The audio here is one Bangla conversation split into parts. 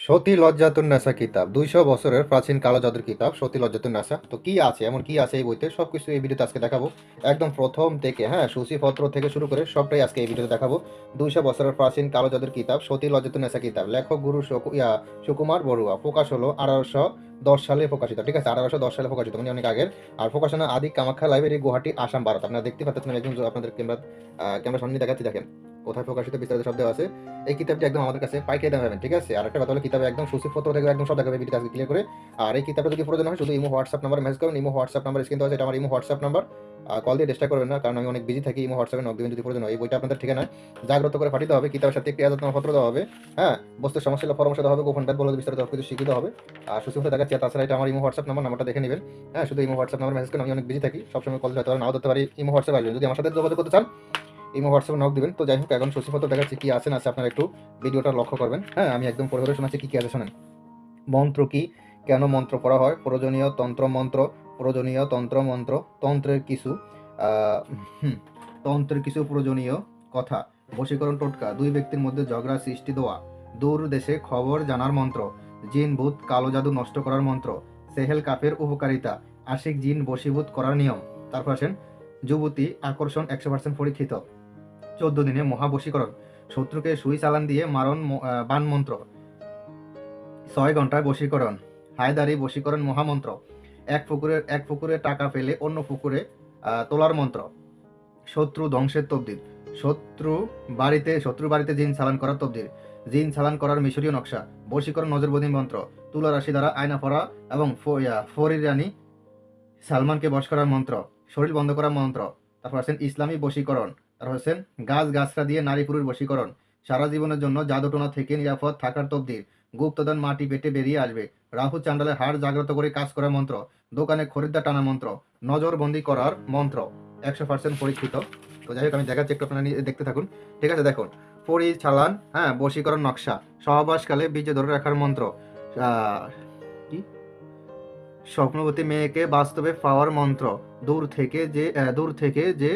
সতী লজ্জাতুন্নেসা কিতাব ২০০ বছরের প্রাচীন কালো জাদুর কিতাব সতী লজ্জাতুন্নেসা। তো কি আছে, এমন কি আছে এই বইতে, সবকিছু এই ভিডিওতে আজকে দেখাবো। একদম প্রথম থেকে, হ্যাঁ, সূচিপত্র থেকে শুরু করে সবটাই আজকে এই ভিডিওতে দেখাবো। ২০০ বছরের প্রাচীন কালো জাদুর কিতাব সতী লজ্জাতুন্নেসা কিতাব, লেখক গুরু সুকুমার বড়ুয়া, প্রকাশ হলো ১৮১০ সালে প্রকাশিত। ঠিক আছে, ১৮১০ সালে প্রকাশিত, মানে অনেক আগের। আর প্রকাশনা আদি কামাখ্যা লাইব্রেরি, গুয়াহাটি, আসাম, ভারত। আপনারা দেখতে পাচ্ছেন, একদম আপনাদের ক্যামেরা সামনে দেখাচ্ছি, দেখেন কোথায় প্রকাশিত বিস্তারিত শব্দ আছে। এই কিতাবটি একদম আমাদের কাছে পাইকারি দামে পাবেন। ঠিক আছে, আর একটা কথা হলো, কিতাবে একদম সূচিপত্র থেকে একদম সব দেখাবে, ভিডিওতে আজকে ক্লিয়ার করে। আর এই কিতাবটা যদি প্রয়োজন হয় শুধু ইমো হোয়াটসঅ্যাপ নাম্বার মেসেজ করুন। ইমো হোয়াটসঅ্যাপ নাম্বার স্ক্রিন দেওয়া আছে, এটা আমার ইমো হোয়াটসঅ্যাপ নাম্বার। কল দিয়ে চেষ্টা করবেন না, কারণ আমি অনেক বিজি থাকি। ইমো হোয়াটসঅ্যাপে নক দেবেন যদি প্রয়োজন হয়। এই বইটা আপনাদের ঠিকানায় জাগ্রত করে পাঠিয়ে হবে। কিতাবের সাথে একটি আজাদনামা পত্র দেওয়া হবে। হ্যাঁ, বস্তুর সমস্যা পরামর্শ দেওয়া হবে, গোপন ব্যাট বলে বিস্তারিত সব কিছু শিখিয়ে হবে। আর সূচিপত্র দেখাচ্ছি। তাছাড়া এটা আমার ইমো হোয়াটসঅ্যাপ নাম্বারটা দেখে নেবেন। হ্যাঁ, শুধু ইমো হোয়াটসঅ্যাপ নাম্বার মেসেজ করুন। আমি অনেক বিজি থাকি, সবসময় কল দিতে নাও ধরতে পারি। ইমো হোয়াটসঅ্যাপ আসবেন যদি আমার সাথে যোগাযোগ করতে চান, ইমো হোয়াটসঅ্যাপে নক দিবেন। তো যাই হোক, এখন সূচিপত্র দেখাচ্ছি কি আছে না আছে, আপনারা একটু ভিডিওটা লক্ষ্য করবেন। হ্যাঁ, আমি একদম পড়ে শোনাচ্ছি কি কি আছে, শোনেন। মন্ত্র কি, কেন মন্ত্র পড়া হয়, প্রয়োজনীয় তন্ত্র মন্ত্র, প্রয়োজনীয় তন্ত্র মন্ত্র, তন্ত্রের কিছু আহ, হুম, তন্ত্রের কিছু প্রয়োজনীয় কথা, বশীকরণ টোটকা, দুই ব্যক্তির মধ্যে ঝগড়া সৃষ্টি দেওয়া, দূর দেশে খবর জানার মন্ত্র, জিন ভূত কালো জাদু নষ্ট করার মন্ত্র, সেহেল কাফের উপকারিতা, আশিক জিন বশীভূত করার নিয়ম। তারপর আসেন যুবতী আকর্ষণ ১০০% পরীক্ষিত, ১৪ দিনে মহাবশীকরণ, শত্রুকে সুই চালান দিয়ে মারণ বান মন্ত্র, ৬ ঘন্টায় বশীকরণ, হায়দারি বশীকরণ মহামন্ত্র, এক পুকুরে টাকা ফেলে অন্য পুকুরে তোলার মন্ত্র, শত্রু ধ্বংসের তবদিল, শত্রু বাড়িতে জিন চালান করার তবদিল, জিন চালান করার মিশরীয় নকশা, বশীকরণ নজরবন্দি মন্ত্র, তুলা রাশি দ্বারা আয়না পড়া এবং ফরির রানী সালমানকে বশ করার মন্ত্র, শরীর বন্ধ করার মন্ত্র। তারপর আছেন ইসলামী বশীকরণ। তারপর আছেন গাছরা দিয়ে নারী পুরুষ বশীকরণ, সারা জীবনের জন্য জাদুটোনা থেকে নিরাপদ থাকার তবদিল, গুপ্তদান মাটি পেটে বেরিয়ে আসবে, রাহু চান্ডালের হাড় জাগ্রত করে কাজ করার মন্ত্র, দোকানে খরিদ্দার টানা মন্ত্র, নজরবন্দি করার মন্ত্র, ১০০% পরীক্ষিত। তো যাই হোক, আমি দেখাচ্ছি, একটু আপনারা দেখতে থাকুন। ঠিক আছে, দেখুন। পরিচালান, হ্যাঁ, বশীকরণ নকশা, সহবাসকালে বীজে ধরে রাখার মন্ত্র, কি, স্বপ্নবতী মেয়েকে বাস্তবে পাওয়ার মন্ত্র, দূর থেকে যে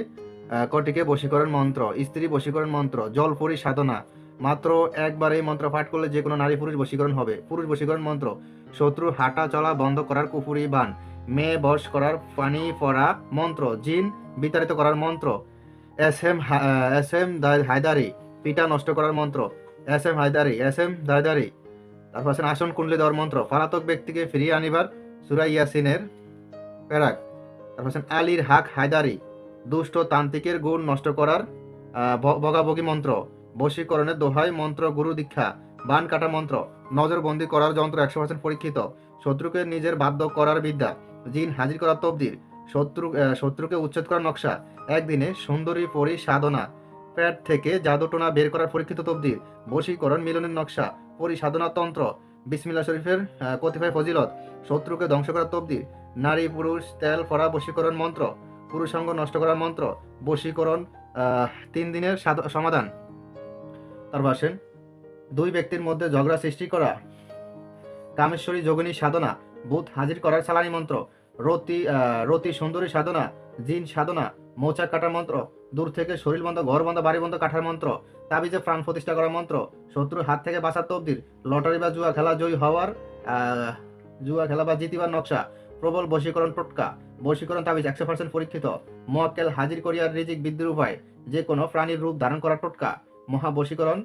কটিকে বশীকরণ মন্ত্র, স্ত্রী বশীকরণ মন্ত্র, জলপরি সাধনা, মাত্র একবার এই মন্ত্র পাঠ করলে যে কোনো নারী পুরুষ বশীকরণ হবে, পুরুষ বশীকরণ মন্ত্র, শত্রু হাঁটা চলা বন্ধ করার কুফুরি বান, মেয়ে বশ করার পানি পড়া মন্ত্র, জিন বিতাড়িত করার মন্ত্র, এস এম হায়দারি পিতা নষ্ট করার মন্ত্র, এস এম হায়দারি। তারপর আছেন আসন কুণ্ডলী দেওয়ার মন্ত্র, পলাতক ব্যক্তিকে ফিরিয়ে আনিবার সূরা ইয়াসিনের প্যারাক। তারপর আছেন আলীর হাক হায়দারি, দুষ্ট তান্ত্রিকের গুণ নষ্ট করার বগাবগি মন্ত্র, বশীকরণের দোহাই মন্ত্র, গুরু দীক্ষা, বান কাটা মন্ত্র, নজরবন্দি করার যন্ত্র ১০০% পরীক্ষিত, শত্রুকে নিজের বাধ্য করার বিদ্যা, জিন হাজির করার তবদির, শত্রুকে উচ্ছেদ করার নকশা, একদিনে সুন্দরী পরি সাধনা, পেট থেকে জাদুটোনা বের করার পরীক্ষিত তবদির, বশীকরণ মিলনের নকশা, পরিসাধনা তন্ত্র, বিসমিল্লাহ শরীফের কতিপয় ফজিলত, শত্রুকে ধ্বংস করার তবদির, নারী পুরুষ তেল পরা বশীকরণ মন্ত্র, পুরুষাঙ্গ নষ্ট করার মন্ত্র, বশীকরণ ৩ দিনের সমাধান। তারপর আসেন দুই ব্যক্তির মধ্যে ঝগড়া সৃষ্টি করা, কামেশ্বরী যোগিনী সাধনা, ভূত হাজির করার সালানি মন্ত্র, রতি সুন্দরী সাধনা, জিন সাধনা, মৌচাক কাটার মন্ত্র, দূর থেকে শরীর বন্ধ ঘর বন্ধ বাড়ি বন্ধ কাটার মন্ত্র, তাবিজে প্রাণ প্রতিষ্ঠা করার মন্ত্র, শত্রুর হাত থেকে বাঁচার তবদির, লটারি বা জুয়া খেলা বা জিতিবার নকশা, প্রবল বশীকরণ টোটকা, বশীকরণ তাবিজ ১০০% পরীক্ষিত, মোয়াক্কেল হাজির করিয়ার রিজিক বৃদ্ধির উপায়, যে কোনো প্রাণীর রূপ ধারণ করার টোটকা, মহাবশীকরণ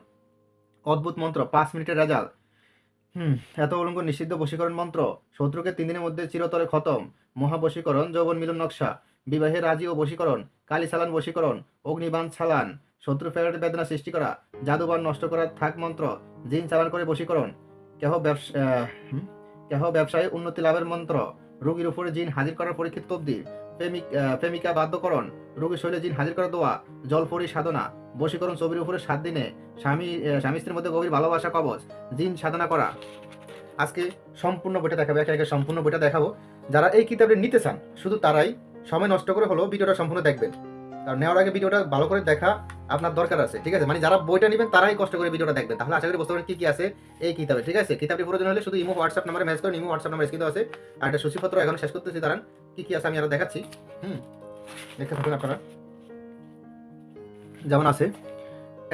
অদ্ভুত মন্ত্র, ৫ মিনিটের রেজাল্ট। এত উলঙ্গ নিষিদ্ধ বশীকরণ মন্ত্র, শত্রুকে ৩ দিনের মধ্যে চিরতরে খতম, মহাবশীকরণ যৌবন মিলন নকশা, বিবাহে রাজি ও বশীকরণ, কালী চালান বশীকরণ, অগ্নিবাণ চালান, শত্রু ফেরত বেদনা সৃষ্টি করা, জাদুবান নষ্ট করার থাক মন্ত্র, জিন চালান করে বশীকরণ, কেহ ব্যবসা কেহ ব্যবসায় উন্নতি লাভের মন্ত্র, রোগীর উপরে জিন হাজির করার পরীক্ষিত তবদির, প্রেমিকা বাধ্যকরণ, রোগীর শরীরে জিন হাজির করা দোয়া, জলপরি সাধনা, বশীকরণ ছবির উপরে ৭ দিনে, স্বামী স্ত্রীর মধ্যে গভীর ভালোবাসা কবচ, জিন সাধনা করা। আজকে সম্পূর্ণ বইটা দেখাবো, একে একে সম্পূর্ণ বইটা দেখাবো। যারা এই কিতাবটা নিতে চান শুধু তারাই সময় নষ্ট করে হলেও ভিডিওটা সম্পূর্ণ দেখবেন, কারণ নেওয়ার আগে ভিডিওটা ভালো করে দেখা আপনার দরকার আছে। ঠিক আছে, মানে যারা বইটা নেবেন তারাই কষ্ট করে ভিডিওটা দেখবেন, তাহলে আশা করি বুঝতে পারবেন কি কি আছে এই কিতাবে। ঠিক আছে, কিতাবটি প্রয়োজন হলে শুধু ইমো হোয়াটসঅ্যাপ নাম্বারে মেসেজ করেন, ইমো হোয়াটসঅ্যাপ নাম্বার স্ক্রিনে আছে। আর একটা সূচিপত্র এখন শেষ করতেছি, দাঁড়ান, কি কি আছে আমি আরো দেখাচ্ছি। দেখতে থাকুন আপনারা। যেমন আছে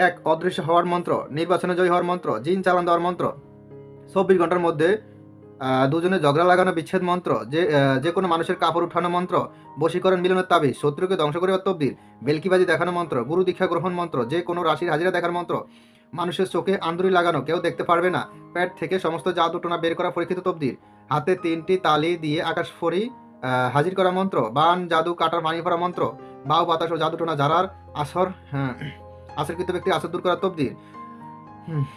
১ অদৃশ্য হওয়ার মন্ত্র, নির্বাচনে জয়ী হওয়ার মন্ত্র, জিন চালান দেওয়ার মন্ত্র, 24 ঘন্টার মধ্যে দুজনে ঝগড়া লাগানো বিচ্ছেদ মন্ত্র, যে কোনো মানুষের কাপড় উঠানো মন্ত্র, বশীকরণ মিলনের তাবিজ, শত্রুকে ধ্বংস করিবার তকদির, বেলকিবাজি দেখানো মন্ত্র, গুরু দীক্ষা গ্রহণ মন্ত্র, যে কোনো রাশির হাজিরা দেখার মন্ত্র, মানুষের চোখে আন্দুরি লাগানো, কেউ দেখতে পারবে না, পেট থেকে সমস্ত জাদু টোনা বের করা পরীক্ষিত তবদির, হাতে 3টি তালি দিয়ে আকাশ ফরি হাজির করা মন্ত্র, বান জাদু কাটার পানি ভরা মন্ত্র, বাউ বাতাস ও জাদু টোনা যারার আসর আসরকৃত ব্যক্তির আসর দূর করা তবদির,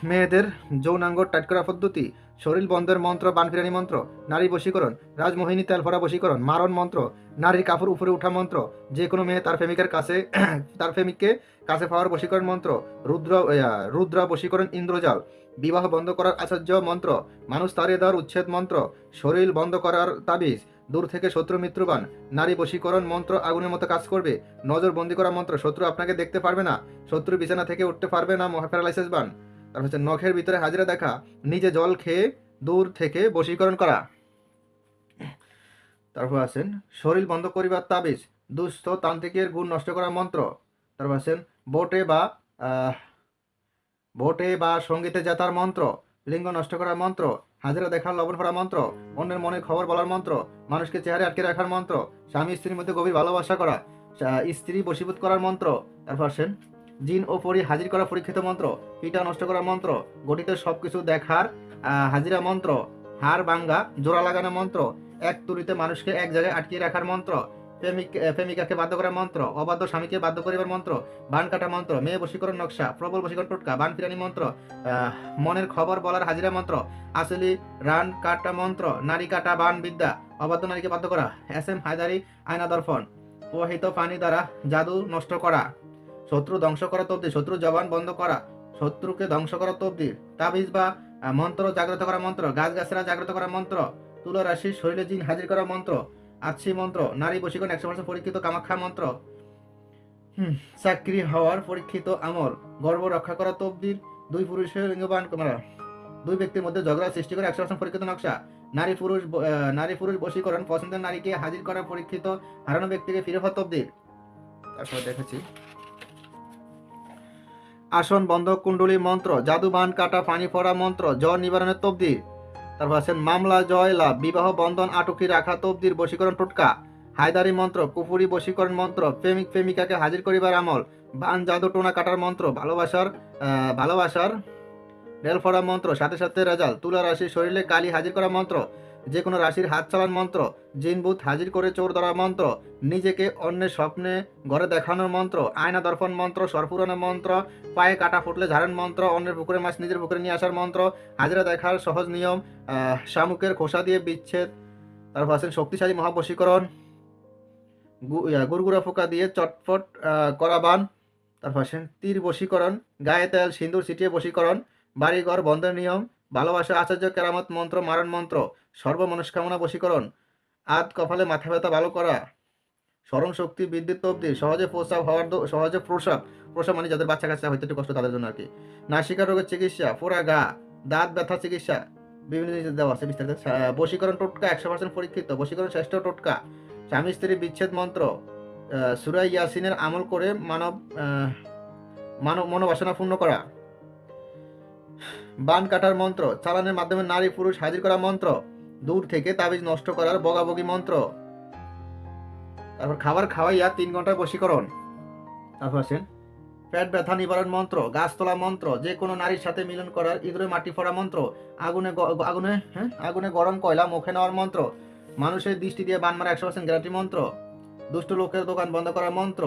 মেয়েদের যৌনাঙ্গ টাইট করা পদ্ধতি, শরীর বন্ধের মন্ত্র, বানফিরানি মন্ত্র, নারী বশীকরণ, রাজমোহিনী তেল ভরা বশীকরণ, মারণ মন্ত্র, নারীর কাপড় উপরে উঠা মন্ত্র, যে কোনো মেয়ে তার প্রেমিকের কাছে তার প্রেমিককে কাছে পাওয়ার বশীকরণ মন্ত্র, রুদ্রা বশীকরণ ইন্দ্রজাল, বিবাহ বন্ধ করার আচার্য মন্ত্র, মানুষ তাড়িয়ে দেওয়ার উচ্ছেদ মন্ত্র, শরীর বন্ধ করার তাবিজ, দূর থেকে শত্রু মৃত্যুবান, নারী বশীকরণ মন্ত্র আগুনের মতো কাজ করবে, নজর বন্দি করা মন্ত্র, শত্রু আপনাকে দেখতে পারবে না, শত্রু বিছানা থেকে উঠতে পারবে না, প্যারালাইসিস বান। তারপর হচ্ছে নখের ভিতরে হাজিরা দেখা, নিজে জল খেয়ে দূর থেকে বশীকরণ করা। তারপর আছেন শরীর বন্ধ করিবার তাবিজ, দুস্থ তান্ত্রিকের গুণ নষ্ট করা মন্ত্র। তারপর আছেন আহ, ভোটে বা সঙ্গীতে জেতার মন্ত্র, লিঙ্গ নষ্ট করার মন্ত্র, হাজিরা দেখার লবণ ভরা মন্ত্র, অন্যের মনে খবর বলার মন্ত্র, মানুষকে চেহারে আটকে রাখার মন্ত্র, স্বামী স্ত্রীর মধ্যে গভীর ভালোবাসা করা, স্ত্রী বশীভূত করার মন্ত্র। তারপর আসেন জিন ও পরি হাজির করা পরীক্ষিত মন্ত্র, পিঠা নষ্ট করার মন্ত্র, গঠিত সবকিছু দেখার হাজিরা মন্ত্র, হাড় ভাঙ্গা জোড়া লাগানো মন্ত্র, এক তুরিতে মানুষকে এক জায়গায় আটকিয়ে রাখার মন্ত্র, প্রেমিকাকে বাধ্য করার মন্ত্র, অবাধ্য স্বামীকে বাধ্য করিবার মন্ত্র, বান কাটা মন্ত্র, মেয়ে বশীকরণ নকশা, প্রবল বশীকরণ টোটকা, বান ফিরানি মন্ত্র, মনের খবর বলার হাজিরা মন্ত্র, আসলি রান কাটা মন্ত্র, নারী কাটা বান বিদ্যা, অবাধ্য নারীকে বাধ্য করা, এস হায়দারি আয়না দর্পণ, প্রবাহিত পানি দ্বারা জাদু নষ্ট করা, শত্রু ধ্বংস করা তবদির, শত্রু জবান বন্ধ করা, শত্রুকে ধ্বংস করা তবদির, তাবিজ বা মন্ত্র জাগ্রত করা মন্ত্র, গাছগাছরা জাগ্রত করা মন্ত্র, তুলা রাশির শরীরে জিন হাজির করা মন্ত্র, আছি মন্ত্র, নারী বশীকরণ 100% পরীক্ষিত কামাখ্যা মন্ত্র, চাকরি হওয়ার পরীক্ষিত আমল, গর্ব রক্ষা করা তবদির, দুই পুরুষের লিঙ্গবান করা, দুই ব্যক্তির মধ্যে ঝগড়া সৃষ্টি করে 100% পরীক্ষিত নকশা, নারী পুরুষ বশীকরণ, পছন্দের নারীকে হাজির করা পরীক্ষিত, হারানো ব্যক্তিকে ফিরে হওয়া তবদির। তারপর দেখেছি আসন বন্ধ কুণ্ডলী মন্ত্র, জাদু বান কাটা পানি পড়া মন্ত্র, জ্বর নিবারণের তবদির। তারপর আছেন মামলা জয় লাভ, বিবাহ বন্ধন আটকি রাখা তবদির, বশীকরণ টোটকা, হায়দারি মন্ত্র, কুফুরি বশীকরণ মন্ত্র, প্রেমিক প্রেমিকাকে হাজির করিবার আমল, বান জাদু টোনা কাটার মন্ত্র, ভালোবাসার রেল ফড়া মন্ত্র, সাথে সাথে রেজাল্ট, তুলা রাশির শরীরে কালি হাজির করা মন্ত্র, যে কোনো রাশির হাত চালান মন্ত্র, জিনবুত হাজির করে চোর ধরা মন্ত্র, নিজেকে অন্যের স্বপ্নে ঘরে দেখানোর মন্ত্র, আয়না দর্পণ মন্ত্র, সরপুরানোর মন্ত্র, পায়ে কাটা ফুটলে ঝাড়েন মন্ত্র, অন্যের পুকুরে মাছ নিজের পুকুরে নিয়ে আসার মন্ত্র, হাজিরা দেখার সহজ নিয়ম, শামুকের খোসা দিয়ে বিচ্ছেদ। তারপর আছেন শক্তিশালী মহাবশীকরণ, গুড়গুড়া ফোকা দিয়ে চটপট করা বান। তারপর আছেন তীর বশীকরণ, গায়ে তেল সিঁদুর ছিটিয়ে বশীকরণ, বাড়িঘর বন্ধের নিয়ম, ভালোবাসা আচার্য কেরামত মন্ত্র, মারণ মন্ত্র, সর্বমনস্কামনা বশীকরণ, আধ কপালে মাথা ব্যথা ভালো করা, স্মরণ শক্তি বৃদ্ধির তবদি, সহজে প্রসাব মানে যাদের বাচ্চা কাচ্চা হইতে একটু কষ্ট তাদের জন্য আর কি, নাসিকা রোগের চিকিৎসা, ফোড়া গা, দাঁত ব্যথা চিকিৎসা, বিভিন্ন জিনিস দেওয়া আছে বিস্তারিত। বশীকরণ টোটকা 100% পরীক্ষিত, বশীকরণ শ্রেষ্ঠ টোটকা, স্বামী স্ত্রী বিচ্ছেদ মন্ত্র, সূরা ইয়াসিনের আমল করে মনোবাসনা পূর্ণ করা, বান কাটার মন্ত্র, চালানের মাধ্যমে নারী পুরুষ হাজির করা মন্ত্র, দূর থেকে তাবিজ নষ্ট করার বগাবগি মন্ত্র। তারপর খাবার খাওয়াইয়া 3 ঘন্টায় বশীকরণ। তারপর আছেন পেট ব্যথা নিবারণ মন্ত্র, গাছ তোলা মন্ত্র, যে কোনো নারীর সাথে মিলন করার, ইঁদুরে মাটি ফোড়া মন্ত্র, আগুনে গরম কয়লা মুখে নেওয়ার মন্ত্র, মানুষের দৃষ্টি দিয়ে বান মারা 100% গ্যারান্টি মন্ত্র, দুষ্ট লোকের দোকান বন্ধ করার মন্ত্র,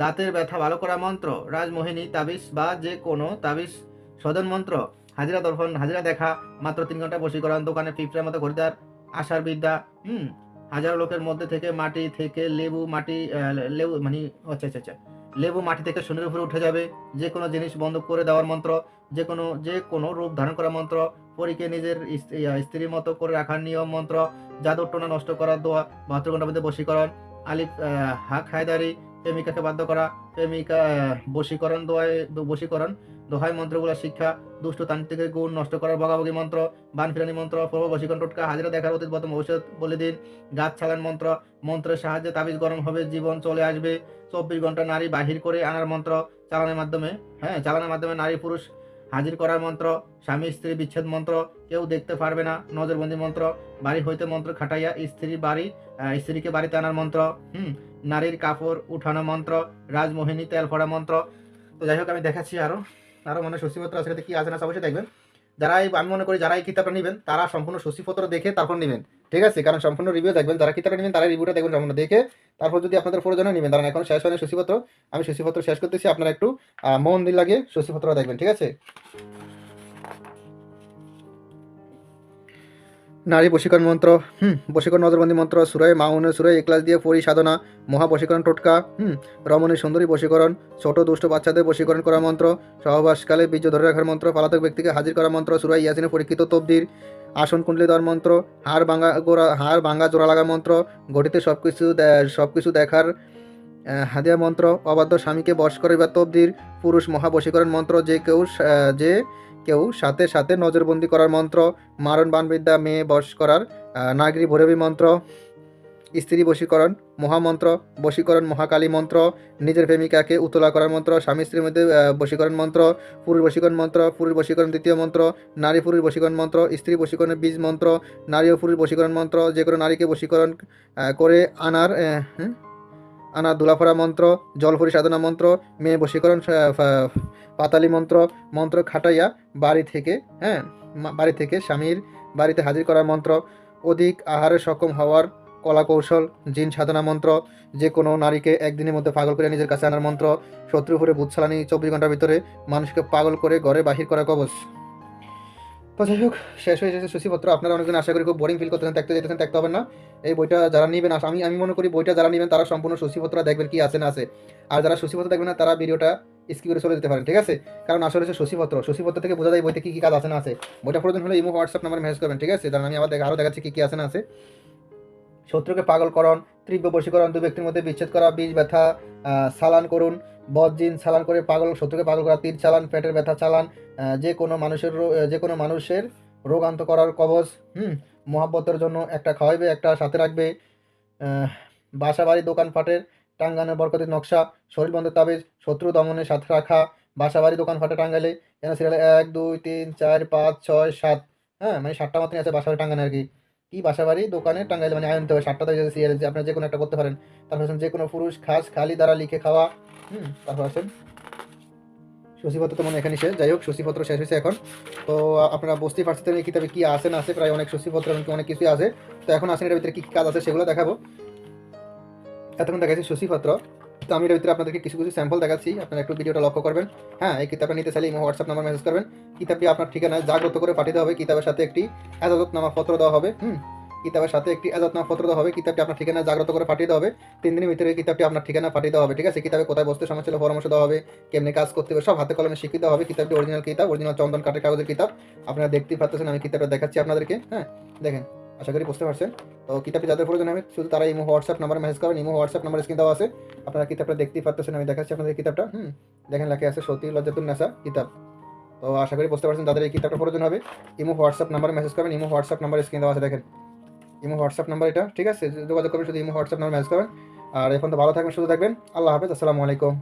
দাঁতের ব্যথা ভালো করা মন্ত্র, রাজমোহিনী তাবিজ বা যে কোনো তাবিজ সদন মন্ত্র, হাজিরা দেখা মাত্র 3 ঘন্টা বশীকরণ, দোকানে পিঁপড়ার মতো খরিদার আশার বিদ্যা, হাজারো লোকের মধ্যে থেকে মাটি থেকে লেবু মানে লেবু মাটি থেকে শনির উপরে উঠে যাবে, যে কোনো জিনিস বন্ধ করে দেওয়ার মন্ত্র, যে কোনো রূপ ধারণ করা মন্ত্র, পরীকে নিজের স্ত্রীর মতো করে রাখার নিয়ম মন্ত্র, জাদুর টোনা নষ্ট করার দোয়া, 72 ঘন্টার মধ্যে বশীকরণ, আলিফ হাক হায়দারি, প্রেমিকাকে বাধ্য করা, প্রেমিকা বশীকরণ দোহাই মন্ত্রগুলো শিক্ষা, দুষ্ট তান্ত্রিকের গুণ নষ্ট করার বগাবগি মন্ত্র, বান ফিরানি মন্ত্র, প্রভু বশীকরণ টোটকা, হাজিরা দেখার অতীত বর্তমান ভবিষ্যৎ বলে দিন, গাছ ছাড়ান মন্ত্র, মন্ত্রের সাহায্যে তাবিজ গরম হবে, জীবন চলে আসবে, 24 ঘন্টা নারী বাহির করে আনার মন্ত্র, চালানোর মাধ্যমে নারী পুরুষ হাজির করার মন্ত্র, স্বামী স্ত্রী বিচ্ছেদ মন্ত্র, কেউ দেখতে পারবে না, নজরবন্দি মন্ত্র, বাড়ি হইতে মন্ত্র খাটাইয়া স্ত্রীকে বাড়িতে আনার মন্ত্র, নারীর কাপড় উঠানো মন্ত্র, রাজমোহিনী তেল ফোড়া মন্ত্র। তো যাই হোক, আমি দেখাচ্ছি আরও মনে সূচিপত্র আছে, কি আছে না অবশ্যই দেখবেন। আমি মনে করি যারা এই কিতাবটা নেবেন তারা সম্পূর্ণ সূচিপত্র দেখে তারপর নেবেন, ঠিক আছে? কারণ সম্পূর্ণ রিভিউ দেখবেন, যারা কিতাবটা নেবেন তারা রিভিউটা দেখবেন সম্পূর্ণ দেখে তারপর যদি আপনাদের প্রয়োজন হয় নেবেন। কারণ এখন শেষ হয়নি সূচিপত্র, আমি সূচিপত্র শেষ করতেছি, আপনারা একটু মন দিয়ে লাগে সূচিপত্র দেখবেন, ঠিক আছে? নারী বশীকরণ মন্ত্র, বশীকরণ নজরবন্দি মন্ত্র, সুরায় মাউনের সুরায় ইখলাস দিয়ে পরি সাধনা, মহা বশীকরণ টোটকা, রমণী সুন্দরী বশীকরণ, ছোট দুষ্ট বাচ্চাদের বশীকরণ করা মন্ত্র, সহবাসকালে বীর্য ধরে রাখার মন্ত্র, পলাতক ব্যক্তিকে হাজির করা মন্ত্র, সুরায় ইয়াসিনে পরীক্ষিত তবদির, আসন কুণ্ডলী দেওয়ার মন্ত্র, হাড় ভাঙা জোড়া লাগা মন্ত্র, ঘটিতে সবকিছু দেখার হাদিয়া মন্ত্র, অবাধ্য স্বামীকে বশ করিবার তবদির, পুরুষ মহাবশীকরণ মন্ত্র, যে কেউ সাথে সাথে নজরবন্দি করার মন্ত্র, মারণ বানবিদ্যা মেয়ে বশ করার, নাগরী ভৈরবী মন্ত্র, স্ত্রী বশীকরণ মহামন্ত্র, বশীকরণ মহাকালী মন্ত্র, নিজের প্রেমিকাকে উতলা করার মন্ত্র, স্বামী স্ত্রীর মধ্যে বশীকরণ মন্ত্র, পুরুষ বশীকরণ মন্ত্র, পুরুষ বশীকরণ দ্বিতীয় মন্ত্র, নারী পুরুষ বশীকরণ মন্ত্র, স্ত্রী বশীকরণের বীজ মন্ত্র, নারী ও পুরুষ বশীকরণ মন্ত্র, যে কোনো নারীকে বশীকরণ করে আনার দুলাফরা মন্ত্র, জলপুরি সাধনা মন্ত্র, মেয়ে বশীকরণ পাতালি মন্ত্র খাটাইয়া বাড়ি থেকে স্বামীর বাড়িতে হাজির করার মন্ত্র, অধিক আহারে সক্ষম হওয়ার কলা কৌশল, জিন সাধনা মন্ত্র, যে কোনো নারীকে একদিনের মধ্যে পাগল করে নিজের কাছে আনার মন্ত্র, শত্রু উপরে ভূত চালানি 24 ঘন্টার ভিতরে মানুষকে পাগল করে ঘরে বাহির করা কবচ। তো যাই হোক, শেষ হয়ে যাচ্ছে সূচিপত্র। আপনারা অনেকজন আশা করি খুব বোরিং ফিল করতেছেন, দেখতে হবে না। এই বইটা যারা নেবেন, আমি মনে করি বইটা যারা নেবেন তারা সম্পূর্ণ সূচিপত্র দেখবেন কি আছে না আছে। আর যারা সূচিপত্র দেখবেন না তারা ভিডিওটা স্কিপ করে চলে যেতে পারেন, ঠিক আছে? কারণ আসলে হচ্ছে সূচিপত্র থেকে বোঝা যায় বইতে কি কাজ আছে না আছে। বইটা প্রয়োজন হলে ইমো হোয়াটসঅ্যাপ নাম্বারে মেসেজ করবেন, ঠিক আছে? কারণ আমি আরও দেখাচ্ছি কি আছে না আছে। শত্রুকে পাগলকরণ, তীব্র বশীকরণ, দুই ব্যক্তির মধ্যে বিচ্ছেদ করা, বীজ ব্যথা চালান করুন, বদজিন চালান করে শত্রুকে পাগল করা, তীর চালান, পেটের ব্যথা চালান, যে কোনো মানুষের রোগান্ত করার কবচ, মহাব্বতের জন্য একটা খাওয়াইবে, একটা সাথে রাখবে, বাসা বাড়ি দোকানপাটের টাঙ্গানোর বরকতি নকশা, শরীর বন্ধের তাবিজ, শত্রু দমনের সাথে রাখা, বাসা বাড়ি দোকানপাটে টাঙ্গাইলে যেন সিরিয়ালে 1 2 3 4 5 6 7, মানে 7টা মাত্রই আছে বাসা বাড়ি টাঙ্গানো আর কি। বাসা বাড়ি দোকানে টাঙ্গাইলে মানে আয়নতে হবে 7টা সিরিয়াল, যে আপনার যে কোনো একটা করতে পারেন। তারপর আছেন যে কোনো পুরুষ খাস খালি দ্বারা লিখে খাওয়া। তারপর আছেন সূচিপত্র, তো মনে এখানে শেষ। যাই হোক, সূচিপত্র শেষ হয়েছে এখন। তো আপনারা বুঝতেই পারছেন এই কিতাবে কি আছে না আছে, প্রায় অনেক সূচিপত্র এমনকি অনেক কিছুই আছে। তো এখন আসেন এর ভিতরে কি কাজ আছে সেগুলো দেখাবো। এতক্ষণ দেখাচ্ছি সূচিপত্র, তো আমি এর ভিতরে আপনাদেরকে কিছু স্যাম্পল দেখাচ্ছি, আপনারা একটু ভিডিওটা লক্ষ্য করবেন। হ্যাঁ, এই কিতাবটা নিতে চাইলে ইমো হোয়াটসঅ্যাপ নাম্বার মেসেজ করবেন। কিতাবটি আপনার ঠিকানায় জাগ্রত করে পাঠিয়ে দেওয়া হবে। কিতাবের সাথে একটি এজাজতনামা পত্র দেওয়া হবে। কিতাবের সাথে একটি এজাজতনামা পত্র দেওয়া হবে। কিতাবটি আপনার ঠিকানায় জাগ্রত করে পাঠিয়ে দেওয়া হবে। 3 দিনের ভিতরে কিতাবটি আপনার ঠিকানা পাঠিয়ে দেওয়া হবে, ঠিক আছে? কিতাবে কোথায় বসতে সমস্যা হলে পরামর্শ দেওয়া হবে, কেমনি কাজ করতে হবে, সব হাতে কলমে শিখিয়ে দেওয়া হবে। কিতাবটি অরিজিনাল কিতাব, অরিজিনাল চন্দন কাঠের কাগজের কিতাব। আপনারা দেখতেই পাচ্ছেন, আমি কিতাবটা দেখাচ্ছি আপনাদেরকে। হ্যাঁ, দেখেন, আশা করি বুঝতে পারছেন। তো কিতাবটি যাদের প্রয়োজন হবে শুধু তারা ইমো হোয়াটসঅ্যাপ নাম্বারে মেসেজ করবেন। ইমো হোয়াটসঅ্যাপ নাম্বার স্ক্রিন দেওয়া আছে, আপনারা কিতাবটা দেখতেই পাচ্ছেন। আমি দেখাচ্ছি আপনাদের কিতাবটা। দেখেন, লেখা আছে সতী লজ্জাতুন নেসা কিতাব। তো আশা করি বুঝতে পারছেন, যাদের এই কিতাবটা প্রয়োজন হবে ইমো হোয়াটসঅ্যাপ নাম্বারে মেসেজ করবেন। ইমো হোয়াটসঅ্যাপ নাম্বার স্ক্রিন দেওয়া আছে, দেখেন ইমো হোয়াটসঅ্যাপ নাম্বার এটা, ঠিক আছে? যোগাযোগ করবেন শুধু ইমো হোয়াটসঅ্যাপ নাম্বার মেসেজ করবেন। আর এখন তো ভালো থাকবেন, শুধু থাকবেন। আল্লাহ হাফেজ, আসসালামু আলাইকুম।